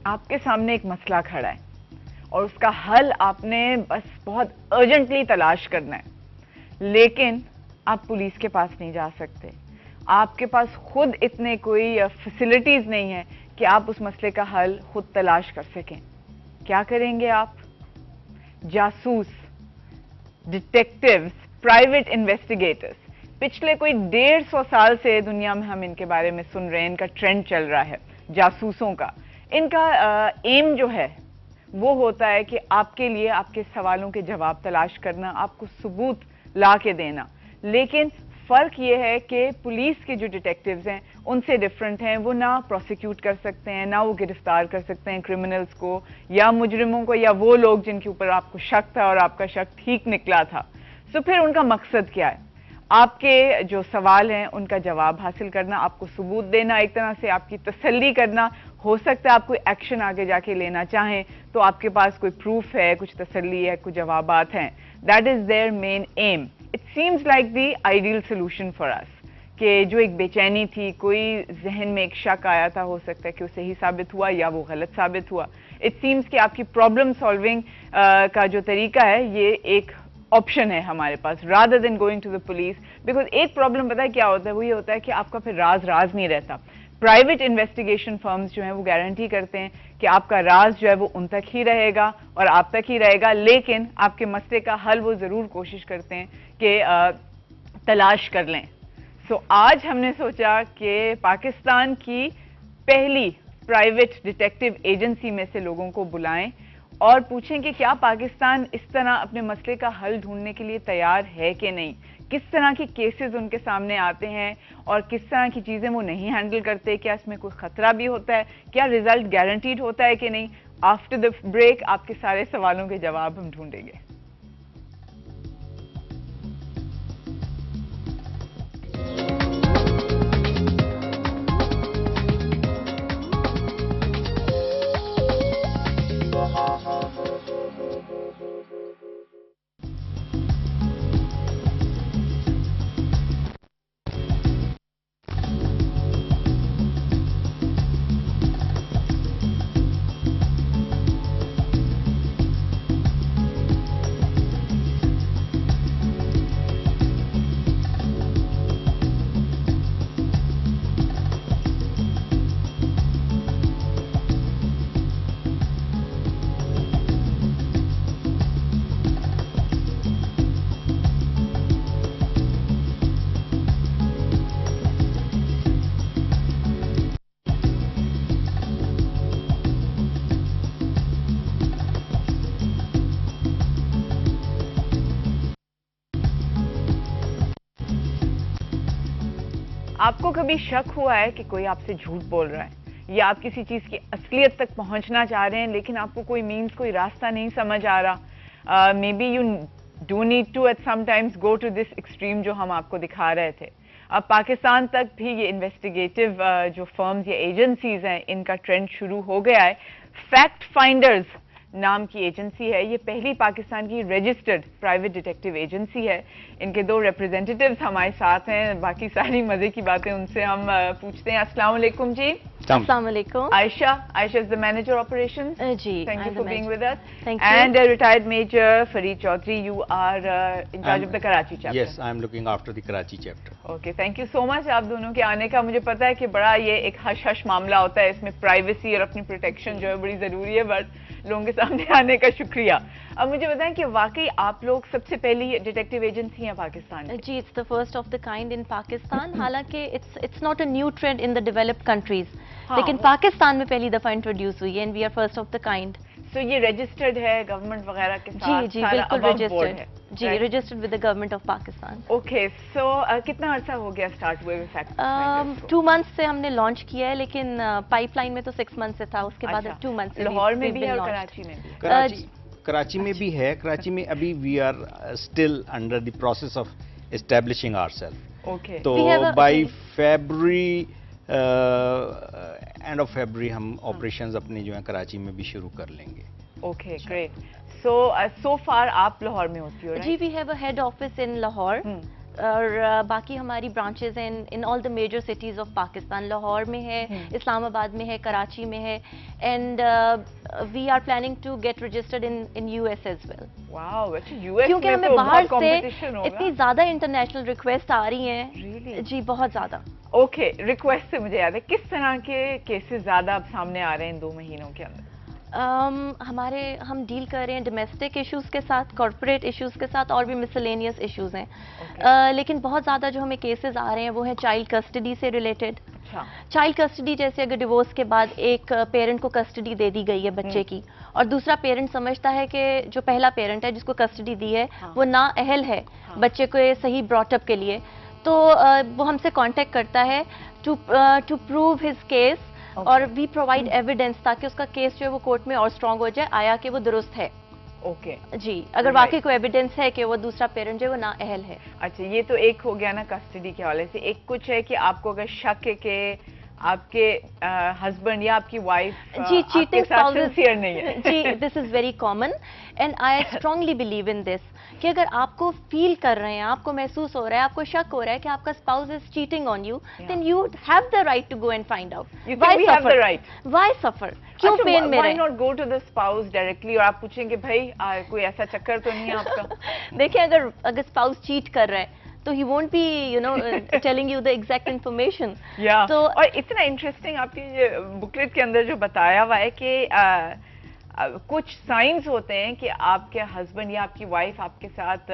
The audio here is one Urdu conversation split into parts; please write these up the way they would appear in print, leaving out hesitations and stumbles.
آپ کے سامنے ایک مسئلہ کھڑا ہے اور اس کا حل آپ نے بس بہت ارجنٹلی تلاش کرنا ہے، لیکن آپ پولیس کے پاس نہیں جا سکتے، آپ کے پاس خود اتنے کوئی فیسلٹیز نہیں ہیں کہ آپ اس مسئلے کا حل خود تلاش کر سکیں. کیا کریں گے آپ؟ جاسوس، ڈیٹیکٹیوز، پرائیویٹ انویسٹیگیٹرز، پچھلے کوئی 150 سال سے دنیا میں ہم ان کے بارے میں سن رہے ہیں، ان کا ٹرینڈ چل رہا ہے جاسوسوں کا. ان کا ایم جو ہے وہ ہوتا ہے کہ آپ کے لیے آپ کے سوالوں کے جواب تلاش کرنا، آپ کو ثبوت لا کے دینا. لیکن فرق یہ ہے کہ پولیس کے جو ڈیٹیکٹیوز ہیں ان سے ڈفرنٹ ہیں، وہ نہ پروسیکیوٹ کر سکتے ہیں، نہ وہ گرفتار کر سکتے ہیں کرمنلز کو یا مجرموں کو یا وہ لوگ جن کے اوپر آپ کو شک تھا اور آپ کا شک ٹھیک نکلا تھا. سو پھر ان کا مقصد کیا ہے؟ آپ کے جو سوال ہیں ان کا جواب حاصل کرنا، آپ کو ثبوت دینا، ایک طرح سے آپ کی تسلی کرنا. ہو سکتا ہے آپ کوئی ایکشن آگے جا کے لینا چاہیں تو آپ کے پاس کوئی پروف ہے، کچھ تسلی ہے، کچھ جوابات ہیں. That is their main aim. It seems like the ideal solution for اس کہ جو ایک بے چینی تھی، کوئی ذہن میں ایک شک آیا تھا، ہو سکتا ہے کہ وہ صحیح ثابت ہوا یا وہ غلط ثابت ہوا. اٹ سیمز کہ آپ کی پرابلم سالونگ کا جو طریقہ ہے یہ ایک آپشن ہے ہمارے پاس rather than going to the police. Because ایک پرابلم پتہ ہے کیا ہوتا ہے؟ وہ یہ ہوتا ہے کہ آپ کا پھر راز نہیں رہتا. پرائیویٹ انویسٹیگیشن فرمز جو ہیں وہ گارنٹی کرتے ہیں کہ آپ کا راز جو ہے وہ ان تک ہی رہے گا اور آپ تک ہی رہے گا، لیکن آپ کے مسئلے کا حل وہ ضرور کوشش کرتے ہیں کہ تلاش کر لیں. سو آج ہم نے سوچا کہ پاکستان کی پہلی پرائیویٹ ڈیٹیکٹیو ایجنسی میں سے لوگوں کو بلائیں اور پوچھیں کہ کیا پاکستان اس طرح اپنے مسئلے کا حل ڈھونڈنے کے لیے تیار ہے کہ نہیں، کس طرح کی کیسز ان کے سامنے آتے ہیں اور کس طرح کی چیزیں وہ نہیں ہینڈل کرتے، کیا اس میں کوئی خطرہ بھی ہوتا ہے، کیا ریزلٹ گارنٹیڈ ہوتا ہے کہ نہیں. آفٹر دا بریک آپ کے سارے سوالوں کے جواب ہم ڈھونڈیں گے. آپ کو کبھی شک ہوا ہے کہ کوئی آپ سے جھوٹ بول رہا ہے یا آپ کسی چیز کی اصلیت تک پہنچنا چاہ رہے ہیں لیکن آپ کو کوئی مینز، کوئی راستہ نہیں سمجھ آ رہا؟ Maybe you do need to at sometimes go to this extreme جو ہم آپ کو دکھا رہے تھے. اب پاکستان تک بھی یہ انویسٹیگیٹو جو فرمز یا ایجنسیز ہیں ان کا ٹرینڈ شروع ہو گیا ہے. فیکٹ فائنڈرز نام کی ایجنسی ہے، یہ پہلی پاکستان کی رجسٹرڈ پرائیویٹ ڈیٹیکٹیو ایجنسی ہے. ان کے 2 ریپرزینٹیٹیوز ہمارے ساتھ ہیں، باقی ساری مزے کی باتیں ان سے ہم پوچھتے ہیں. السلام علیکم جی. السلام علیکم. عائشہ از the manager operations. G, thank you for being with us. Thank you. And retired Major Fareed Chaudhary, you are in charge of the Karachi chapter. Yes, I am looking after the Karachi chapter. Okay, thank you so much آپ دونوں کے آنے کا. مجھے پتا ہے کہ بڑا یہ ایک ہش معاملہ ہوتا ہے، اس میں پرائیویسی اور اپنی پروٹیکشن جو ہے بڑی ضروری ہے، بٹ لوگوں کے سامنے آنے کا شکریہ. اب مجھے بتائیں کہ واقعی آپ لوگ سب سے پہلی ڈیٹیکٹیو ایجنسی ہیں پاکستان میں؟ جی, it's the first of the kind in Pakistan. حالانکہ it's not a new trend in the developed countries. لیکن پاکستان میں پہلی دفعہ انٹروڈیوس ہوئی ہے and we are first of the kind. So یہ رجسٹرڈ ہے گورنمنٹ وغیرہ کے ساتھ؟ جی, بالکل رجسٹرڈ ہے. جی, registered with the government of Pakistan. Okay, so کتنا عرصہ ہو گیا اسٹارٹ ہوئے ہوئے؟ 2 months سے ہم نے لانچ کیا ہے، لیکن پائپ لائن میں تو 6 months سے تھا، اس کے بعد 2 months سے. لاہور میں بھی ہے اور کراچی میں بھی؟ کراچی میں بھی ہے. کراچی میں ابھی we are still under the process of establishing our self. Okay, تو by February end of February ہم آپریشنز اپنے جو ہیں کراچی میں بھی شروع کر لیں گے. Okay, great. سو فار آپ لاہور میں ہوتی ہو؟ جی, we have a head office in Lahore. اور باقی ہماری برانچز ہیں in all the major cities of Pakistan. Lahore میں ہے, اسلام آباد میں ہے, کراچی میں ہے, and we are planning to get registered in U S as well. Wow, اچھا یو ایس کیونکہ میں ہمیں تو باہر بہت سے کمپٹیشن ہوگا. اتنی زیادہ انٹرنیشنل ریکویسٹ آ رہی ہیں. Really? جی بہت زیادہ. اوکے, ریکویسٹ سے مجھے یاد ہے کس طرح کے کیسز زیادہ اب سامنے آ رہے ہیں ان 2 مہینوں کے اندر؟ ہم ڈیل کر رہے ہیں ڈومیسٹک ایشوز کے ساتھ, کارپوریٹ ایشوز کے ساتھ, اور بھی مسلینیس ایشوز ہیں. لیکن بہت زیادہ جو ہمیں کیسز آ رہے ہیں وہ ہیں چائلڈ کسٹڈی سے ریلیٹڈ. چائلڈ کسٹڈی جیسے اگر ڈیورس کے بعد ایک پیرنٹ کو کسٹڈی دے دی گئی ہے بچے کی, اور دوسرا پیرنٹ سمجھتا ہے کہ جو پہلا پیرنٹ ہے جس کو کسٹڈی دی ہے وہ نااہل ہے بچے کو صحیح براٹ اپ کے لیے, تو وہ ہم سے کانٹیکٹ کرتا ہے ٹو پروو ہز کیس, اور وی پرووائڈ ایویڈینس تاکہ اس کا کیس جو ہے وہ کورٹ میں اور اسٹرانگ ہو جائے آیا کہ وہ درست ہے. اوکے جی, اگر واقعی کوئی ایویڈینس ہے کہ وہ دوسرا پیرنٹ جو ہے وہ نااہل ہے. اچھا, یہ تو ایک ہو گیا نا کسٹڈی کے حوالے سے. ایک کچھ ہے کہ آپ کو اگر شک ہے کہ آپ کے ہسبینڈ یا آپ کی وائف جی چیٹنگ سنسیئر نہیں ہے. جی, this is very common and I strongly believe in this کہ اگر آپ کو فیل کر رہے ہیں, آپ کو محسوس ہو رہا ہے, آپ کو شک ہو رہا ہے کہ آپ کا spouse is cheating on you, then you have the right to go and find out. Why suffer, کیوں پین میں رہے. Why not go to the spouse directly اور آپ پوچھیں کہ بھائی کوئی ایسا چکر تو نہیں ہے آپ کا. دیکھیں اگر اسپاؤز چیٹ کر رہا ہے تو he won't be, telling you the exact information. تو اور اتنا انٹرسٹنگ آپ کی بکلیٹ کے اندر جو بتایا ہوا ہے کہ کچھ سائنز ہوتے ہیں کہ آپ کے ہسبینڈ یا آپ کی وائف آپ کے ساتھ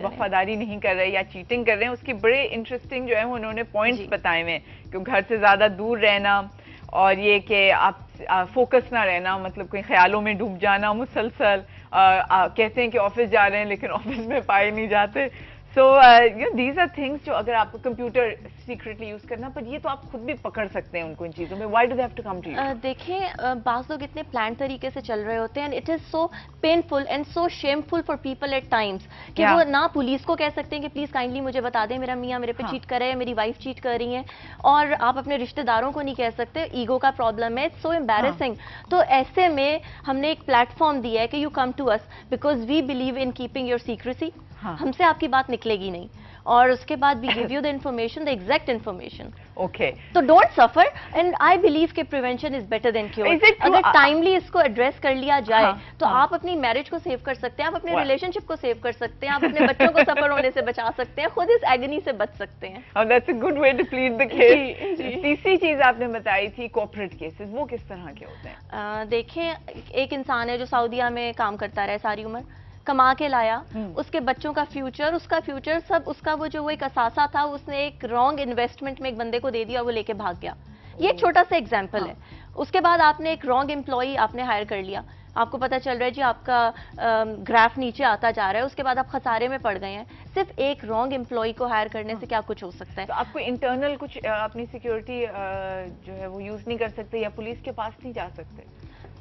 وفاداری نہیں کر رہے یا چیٹنگ کر رہے ہیں. اس کی بڑے انٹرسٹنگ جو ہے انہوں نے پوائنٹس بتائے ہوئے ہیں کہ گھر سے زیادہ دور رہنا, اور یہ کہ آپ فوکس نہ رہنا, مطلب کوئی خیالوں میں ڈوب جانا مسلسل, کہتے ہیں کہ آفس جا رہے ہیں لیکن آفس میں پائے نہیں جاتے. سو دیز آر تھنگس جو اگر آپ کو کمپیوٹر سیکریٹلی یوز کرنا, پر یہ تو آپ خود بھی پکڑ سکتے ہیں ان کو ان چیزوں میں. Why do they have to come to you? دیکھیں بعض لوگ اتنے پلان طریقے سے چل رہے ہوتے ہیں, and it is so painful and so shameful for people at times کہ وہ نہ پولیس کو کہہ سکتے ہیں کہ پلیز کائنڈلی مجھے بتا دیں میرا میاں میرے پہ چیٹ کر رہے ہیں, میری وائف چیٹ کر رہی ہیں, اور آپ اپنے رشتہ داروں کو نہیں کہہ سکتے, ایگو کا پرابلم ہے, اٹس سو امبیرسنگ. تو ایسے میں ہم نے ایک پلیٹ فارم دیا ہے کہ you come to us because we believe in keeping your secrecy. ہم سے آپ کی بات نکلے گی نہیں, اور اس کے بعد we gave you the information, the exact information. Okay, تو don't suffer, and I believe کہ prevention is better than cure. اگر ٹائملی اس کو ایڈریس کر لیا جائے تو آپ اپنی میرج کو سیو کر سکتے ہیں, آپ اپنے ریلیشن شپ کو سیو کر سکتے ہیں, آپ اپنے بچوں کو سفر ہونے سے بچا سکتے ہیں, خود اس ایگنی سے بچ سکتے ہیں. That's a good way to plead the case. تیسری چیز آپ نے بتائی تھی کارپوریٹ کیسز, وہ کس طرح کے ہوتے ہیں؟ دیکھیں ایک انسان ہے جو سعودیہ میں کام کرتا رہا ساری عمر, کما کے لایا, اس کے بچوں کا فیوچر سب اس کا وہ ایک اثاثہ تھا, اس نے ایک رانگ انویسٹمنٹ میں ایک بندے کو دے دیا اور وہ لے کے بھاگ گیا. یہ ایک چھوٹا سا ایگزامپل ہے. اس کے بعد آپ نے ایک رانگ امپلائی آپ نے ہائر کر لیا, آپ کو پتا چل رہا ہے جی آپ کا گراف نیچے آتا جا رہا ہے, اس کے بعد آپ خسارے میں پڑ گئے ہیں. صرف ایک رانگ امپلائی کو ہائر کرنے سے کیا کچھ ہو سکتا ہے؟ تو آپ کو انٹرنل کچھ اپنی سیکیورٹی جو ہے وہ یوز نہیں کر سکتے, یا پولیس کے پاس نہیں جا سکتے؟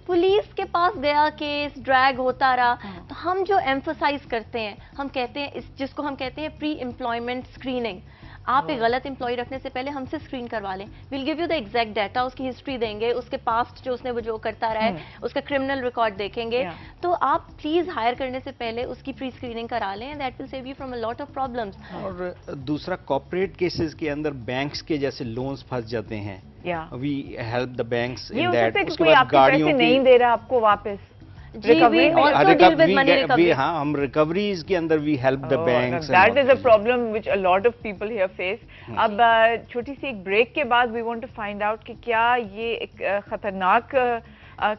پولیس کے پاس گیا, کیس ڈریگ ہوتا رہا, تو ہم جو ایمفسائز کرتے ہیں, ہم کہتے ہیں جس کو ہم کہتے ہیں پری امپلائمنٹ اسکریننگ. آپ ایک غلط امپلائی رکھنے سے پہلے ہم سے اسکرین کروا لیں. We'll give you the exact data, اس کی ہسٹری دیں گے, اس کے پاسٹ جو اس نے وہ جو کرتا رہا ہے اس کا کرمنل ریکارڈ دیکھیں گے. تو آپ پلیز ہائر کرنے سے پہلے اس کی پری اسکریننگ کرا لیں, that will save you from a lot of problems. اور دوسرا کارپوریٹ کیسز کے اندر بینکس کے جیسے لونز پھنس جاتے ہیں, we help the banks in that. اس کے بعد گاڑیوں نہیں دے رہا آپ کو واپس, ہم ریکوریز کے اندر we help the banks. That is a problem which a lot of people here face. اب چھوٹی سی ایک بریک کے بعد we want to find out کہ کیا یہ ایک خطرناک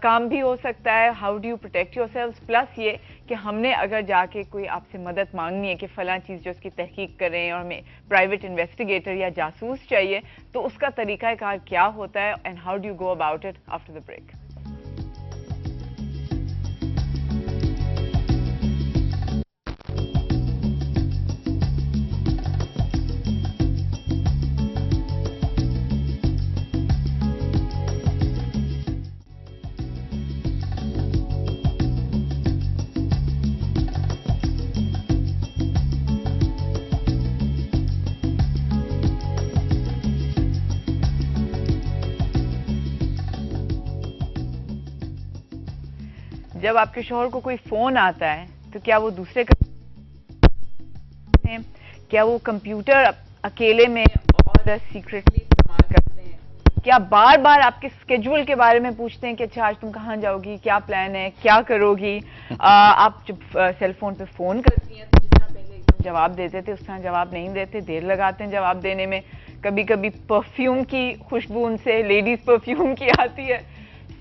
کام بھی ہو سکتا ہے, how do you protect your self, plus یہ کہ ہم نے اگر جا کے کوئی آپ سے مدد مانگنی ہے کہ فلاں چیز جو اس کی تحقیق کریں اور ہمیں پرائیویٹ انویسٹیگیٹر یا جاسوس چاہیے, تو اس کا طریقہ کار کیا ہوتا ہے, and how do you go about it after the break. جب آپ کے شوہر کو کوئی فون آتا ہے تو کیا وہ دوسرے کا کرتے ہیں؟ کیا وہ کمپیوٹر اکیلے میں اور سیکریٹلی استعمال کرتے ہیں؟ کیا بار بار آپ کے اسکیجول کے بارے میں پوچھتے ہیں کہ اچھا آج تم کہاں جاؤ گی، کیا پلان ہے، کیا کرو گی؟ آپ جب سیل فون پہ فون کرتی ہیں تو جس طرح پہلے ایک دم جواب دیتے تھے اس طرح جواب نہیں دیتے، دیر لگاتے ہیں جواب دینے میں. کبھی کبھی پرفیوم کی خوشبو ان سے لیڈیز پرفیوم کی آتی ہے.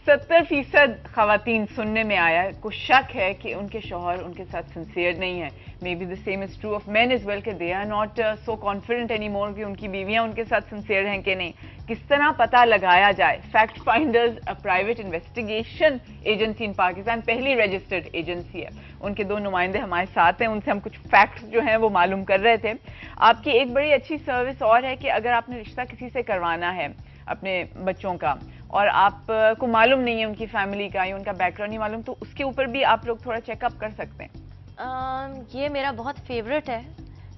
70% خواتین سننے میں آیا ہے کو شک ہے کہ ان کے شوہر ان کے ساتھ سنسیئر نہیں ہے. Maybe the same is true of men as well کہ they are not so confident any more کہ ان کی بیویاں ان کے ساتھ سنسیئر ہیں کہ نہیں. کس طرح پتہ لگایا جائے؟ Fact finders private investigation agency ان پاکستان، پہلی رجسٹرڈ ایجنسی ہے. ان کے 2 نمائندے ہمارے ساتھ ہیں، ان سے ہم کچھ فیکٹس جو ہیں وہ معلوم کر رہے تھے. آپ کی ایک بڑی اچھی سروس اور ہے کہ اگر آپ نے رشتہ کسی سے کروانا ہے اپنے بچوں کا اور آپ کو معلوم نہیں ہے ان کی فیملی کا یا ان کا بیک گراؤنڈ نہیں معلوم، تو اس کے اوپر بھی آپ لوگ تھوڑا چیک اپ کر سکتے ہیں. یہ میرا بہت فیوریٹ ہے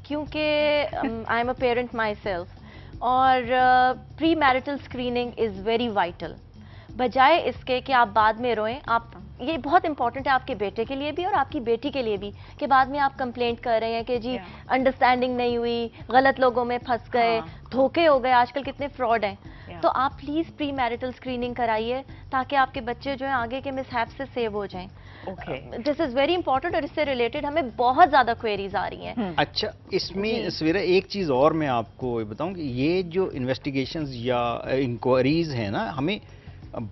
کیونکہ I am a parent myself, اور premarital screening is very vital. بجائے اس کے کہ آپ بعد میں روئیں، آپ یہ بہت امپورٹنٹ ہے آپ کے بیٹے کے لیے بھی اور آپ کی بیٹی کے لیے بھی کہ بعد میں آپ کمپلینٹ کر رہے ہیں کہ جی انڈرسٹینڈنگ نہیں ہوئی، غلط لوگوں میں پھنس گئے، دھوکے ہو گئے، آج کل کتنے فراڈ ہیں. تو آپ پلیز پری میرٹل اسکریننگ کرائیے تاکہ آپ کے بچے جو ہیں آگے کے مس ہیپ سے سیو ہو جائیں. دس از ویری امپورٹنٹ، اور اس سے ریلیٹڈ ہمیں بہت زیادہ کوئریز آ رہی ہیں. اچھا، اس میں سویرا ایک چیز اور میں آپ کو بتاؤں کہ یہ جو انویسٹیگیشنز یا انکوائریز ہیں نا، ہمیں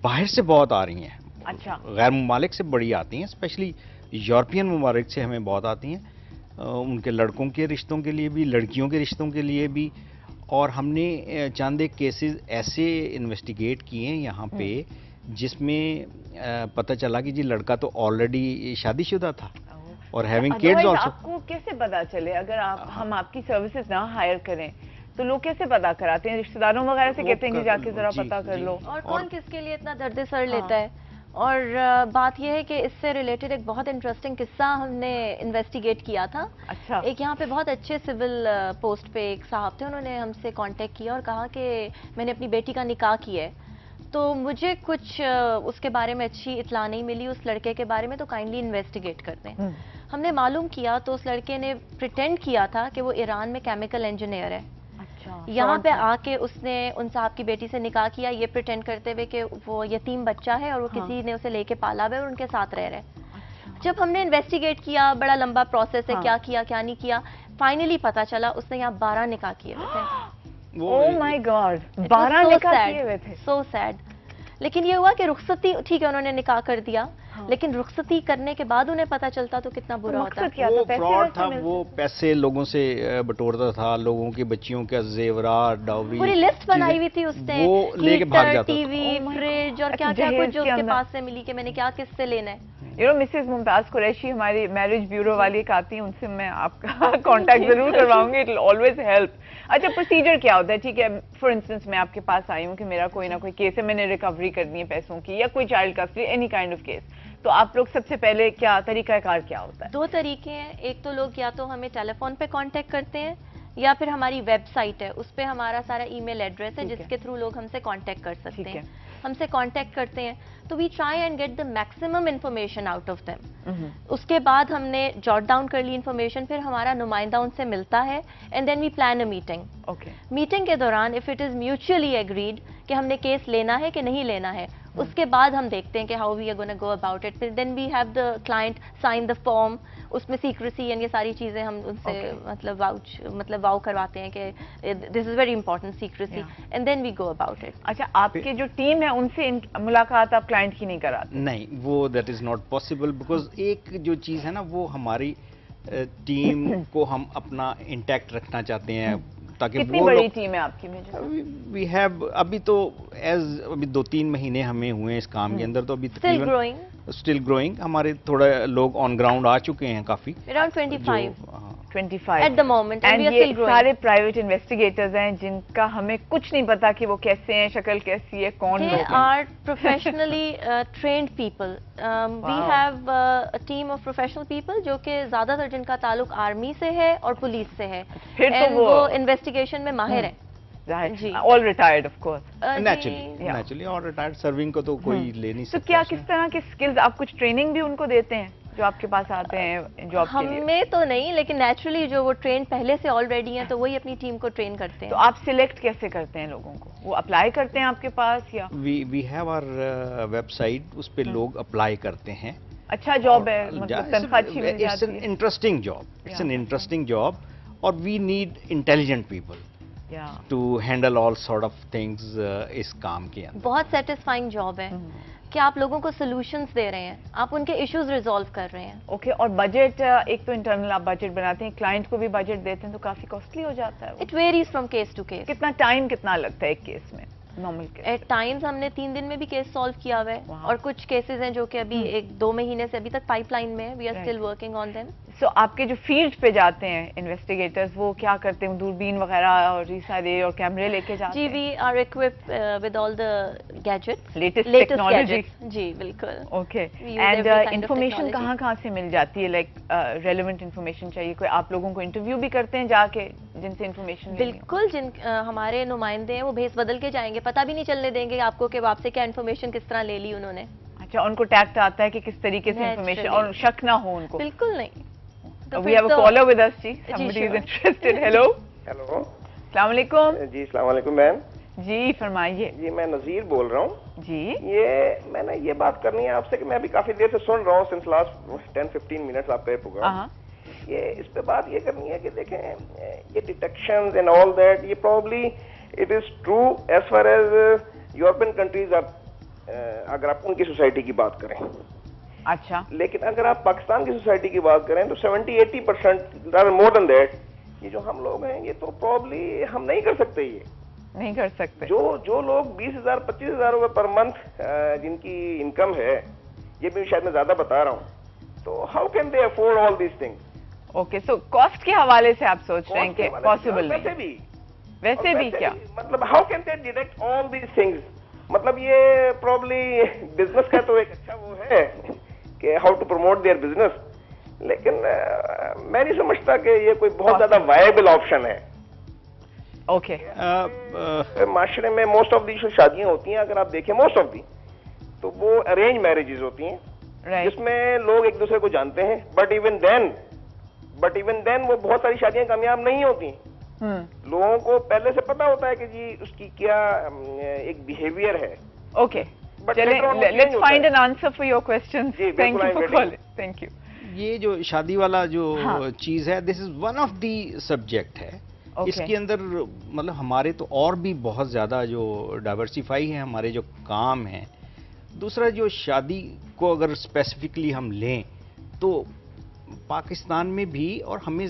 باہر سے بہت آ رہی ہیں. اچھا، غیر ممالک سے بڑی آتی ہیں، اسپیشلی یورپین ممالک سے ہمیں بہت آتی ہیں، ان کے لڑکوں کے رشتوں کے لیے بھی، لڑکیوں کے رشتوں کے لیے بھی. اور ہم نے چند ایک کیسز ایسے انویسٹیگیٹ کیے ہیں یہاں پہ جس میں پتہ چلا کہ جی لڑکا تو آلریڈی شادی شدہ تھا اور ہیونگ کڈز آلسو. آپ کو کیسے پتا چلے اگر ہم آپ کی سروسز نہ ہائر کریں تو لوگ کیسے پتا کراتے ہیں؟ رشتہ داروں وغیرہ سے کہتے ہیں کہ جا کے ذرا پتا کر لو. اور کون کس کے لیے اتنا درد سر لیتا ہے. اور بات یہ ہے کہ اس سے ریلیٹڈ ایک بہت انٹرسٹنگ قصہ ہم نے انویسٹیگیٹ کیا تھا. اچھا. ایک یہاں پہ بہت اچھے سول پوسٹ پہ ایک صاحب تھے، انہوں نے ہم سے کانٹیکٹ کیا اور کہا کہ میں نے اپنی بیٹی کا نکاح کیا ہے، تو مجھے کچھ اس کے بارے میں اچھی اطلاع نہیں ملی اس لڑکے کے بارے میں، تو کائنڈلی انویسٹیگیٹ کر دیں. ہم نے معلوم کیا تو اس لڑکے نے پریٹینڈ کیا تھا کہ وہ ایران میں کیمیکل انجینئر ہے. یہاں پہ آ کے اس نے ان صاحب کی بیٹی سے نکاح کیا یہ پریٹینڈ کرتے ہوئے کہ وہ یتیم بچہ ہے اور وہ کسی نے اسے لے کے پالا ہوا ہے اور ان کے ساتھ رہ رہے ہیں. جب ہم نے انویسٹیگیٹ کیا، بڑا لمبا پروسیس ہے، کیا کیا کیا نہیں کیا، فائنلی پتا چلا اس نے یہاں 12 نکاح کیے ہوئے تھے. اوہ مائی گاڈ، 12 نکاح کیے ہوئے تھے. سو سیڈ. لیکن یہ ہوا کہ رخصتی ٹھیک ہے انہوں نے نکاح کر دیا، لیکن رخصتی کرنے کے بعد انہیں پتا چلتا تو کتنا برا ہوتا. وہ فراڈ تھا، وہ پیسے لوگوں سے بٹورتا تھا، لوگوں کی بچیوں کے زیورات، ڈاوری، پوری لسٹ بنائی ہوئی تھی اس نے، وہ لے کے بھاگ جاتا. ٹی وی، فریج اور کیا کیا کچھ جو اس کے پاس سے ملی کہ میں نے کیا کس سے لینا ہے. مسز ممتاز قریشی ہماری میرج بیورو والی ایک آتی ہیں، ان سے میں آپ کا کانٹیکٹ ضرور کرواؤں گی، اٹ ول آلویز ہیلپ. اچھا، پروسیجر کیا ہوتا ہے؟ ٹھیک ہے، فار انسٹنس میں آپ کے پاس آئی ہوں کہ میرا کوئی نہ کوئی کیس ہے، میں نے ریکوری کرنی ہے پیسوں کی یا کوئی child custody, any kind of case, تو آپ لوگ سب سے پہلے کیا طریقہ کار کیا ہوتا ہے؟ 2 طریقے ہیں. ایک تو لوگ یا تو ہمیں ٹیلی فون پہ کانٹیکٹ کرتے ہیں یا پھر ہماری ویب سائٹ ہے، اس پہ ہمارا سارا ای میل ایڈریس ہے جس کے تھرو لوگ ہم سے کانٹیکٹ کر سکتے ہیں. ہم سے کانٹیکٹ کرتے ہیں تو we try and get the maximum information out of them. اس کے بعد ہم نے جاٹ ڈاؤن کر لی انفارمیشن، پھر ہمارا نمائندہ ان سے ملتا ہے and then we plan a meeting. Meeting کے دوران if it is mutually agreed کہ ہم نے کیس لینا ہے کہ نہیں لینا ہے، اس کے بعد ہم دیکھتے ہیں کہ how we are gonna go about it. Then we have the client sign the form, اس میں سیکریسی اینڈ یہ ساری چیزیں ہم ان سے مطلب واؤ کرواتے ہیں کہ this is very important secrecy, and then we go about it. اچھا، آپ کی جو ٹیم ہے ان سے ملاقات آپ کلائنٹ کی نہیں کراتے؟ نہیں، وہ that is not possible, because ایک جو چیز ہے نا وہ ہماری ٹیم کو ہم اپنا انٹیکٹ رکھنا چاہتے ہیں تاکہ کتنی بڑی ٹیم ہے آپ کی؟ وی ہیو ابھی تو ابھی 2-3 مہینے ہمیں ہوئے اس کام کے اندر، تو ابھی تقریباً اسٹل گروئنگ. ہمارے تھوڑے لوگ آن گراؤنڈ آ چکے ہیں کافی، around 25 at the moment. And یہ سارے پرائیویٹ انویسٹیگیٹرز ہیں جن کا ہمیں کچھ نہیں پتا کہ وہ کیسے ہیں، شکل کیسی ہے، کون لوگ ہیں. They are professionally trained people. We have a team of professional people جو کہ زیادہ تر جن کا تعلق آرمی سے ہے اور پولیس سے ہے، پھر تو وہ انویسٹیگیشن میں ماہر ہیں. All retired of course. Naturally all retired serving کو تو کوئی لے نہیں سکتا. تو کیا کس طرح کے اسکلز، آپ کچھ ٹریننگ بھی ان کو دیتے ہیں؟ جو آپ کے پاس آتے ہیں جاب کے لیے؟ ہمیں تو نہیں، لیکن نیچرلی جو وہ ٹرین پہلے سے آلریڈی ہیں تو وہی اپنی ٹیم کو ٹرین کرتے ہیں. تو آپ سلیکٹ کیسے کرتے ہیں لوگوں کو؟ وہ اپلائی کرتے ہیں آپ کے پاس یا؟ We have our website, اس پہ لوگ اپلائی کرتے ہیں. اچھا جاب ہے، مطلب تنخواہ اچھی مل اٹس جاتی این ہے؟ Interesting job, it's an interesting job, اور وی نیڈ انٹیلیجنٹ پیپل یا to handle all sort of things اس کام کے اندر. بہت سیٹسفائنگ جاب ہے کہ آپ لوگوں کو سولوشنز دے رہے ہیں، آپ ان کے ایشوز ریزالو کر رہے ہیں. اوکے. اور بجٹ، ایک تو انٹرنل آپ بجٹ بناتے ہیں، کلائنٹ کو بھی بجٹ دیتے ہیں، تو کافی کاسٹلی ہو جاتا ہے وہ. It varies from case to case. کتنا ٹائم کتنا لگتا ہے ایک کیس میں، نارمل کیس؟ ایٹ ٹائمز ہم نے 3 دن میں بھی کیس سالو کیا ہوا ہے، Wow. اور کچھ کیسز ہیں جو کہ ابھی 1-2 مہینے سے ابھی تک پائپ لائن میں ہے. We are Right. Still working on them. So آپ کے جو فیلڈ پہ جاتے ہیں انویسٹیگیٹرز، وہ کیا کرتے ہیں؟ دوربین وغیرہ اور یہ سارے اور کیمرے لے کے جاتے جی ہیں؟ We are equipped with all the gadgets, latest latest technology. Gadgets. جی بالکل. Okay. We use and every kind of information technology. کہاں کہاں سے مل جاتی ہے؟ لائک ریلیونٹ انفارمیشن چاہیے کوئی، آپ لوگوں کو انٹرویو بھی کرتے ہیں جا کے جن سے انفارمیشن؟ بالکل. جن ہمارے نمائندے ہیں وہ بھیس بدل کے جائیں گے، پتہ بھی نہیں چلنے دیں گے آپ کو کہ آپ سے کیا انفارمیشن کس طرح لے لی انہوں نے. اچھا، ان کو ٹیکٹ آتا ہے کہ کس طریقے سے Naturally. انفارمیشن، اور شک نہ ہو ان کو؟ بالکل نہیں. تو we have a caller with us. جی somebody is sure. interested. Hello, hello. السلام علیکم. جی السلام علیکم میم. جی فرمائیے. جی میں نذیر بول رہا ہوں. جی میں نے یہ بات کرنی ہے آپ سے کہ میں ابھی کافی دیر سے سن رہا ہوں، سنس لاسٹ 10-15 منٹس آپ کا یہ پروگرام. یہ اس پہ بات یہ کرنی ہے کہ دیکھیں یہ ڈیٹیکشنز اینڈ آل دیٹ، یہ probably it is true as far as European countries are, اگر آپ ان کی سوسائٹی کی بات کریں. اچھا. لیکن اگر آپ پاکستان کی سوسائٹی کی بات کریں تو 70-80% مور دین دیٹ، یہ جو ہم لوگ ہیں یہ تو پرابلی ہم نہیں کر سکتے. یہ نہیں کر سکتے. جو لوگ 20,000-25,000 روپے پر منتھ جن کی انکم ہے، یہ بھی شاید میں زیادہ بتا رہا ہوں، تو how can they afford all these things? Okay. So cost کے حوالے سے آپ سوچ رہے ہیں کہ پاسبل نہیں؟ ویسے بھی کیا مطلب how can they detect all these things? مطلب یہ پرابلی بزنس کا تو ایک اچھا وہ ہے کہ how to promote their business, لیکن میں نہیں سمجھتا کہ یہ کوئی بہت زیادہ وائبل آپشن ہے. اوکے. معاشرے میں موسٹ آف دی جو شادیاں ہوتی ہیں اگر آپ دیکھیں موسٹ آف دی تو وہ ارینج میرجز ہوتی ہیں، جس میں لوگ ایک دوسرے کو جانتے ہیں، بٹ ایون دین وہ بہت ساری شادیاں کامیاب نہیں ہوتی. لوگوں کو پہلے سے پتا ہوتا ہے کہ جی اس کی کیا ایک بیہیویئر ہے. Okay. Let's find an answer for your questions. Thank you for calling. Thank you. یہ جو شادی والا جو چیز ہے، this is one of the subject ہے. اس کے اندر مطلب ہمارے تو اور بھی بہت زیادہ جو ڈائیورسیفائی ہیں ہمارے جو کام ہیں. دوسرا جو شادی کو اگر اسپیسیفکلی ہم لیں تو پاکستان میں بھی اور ہمیں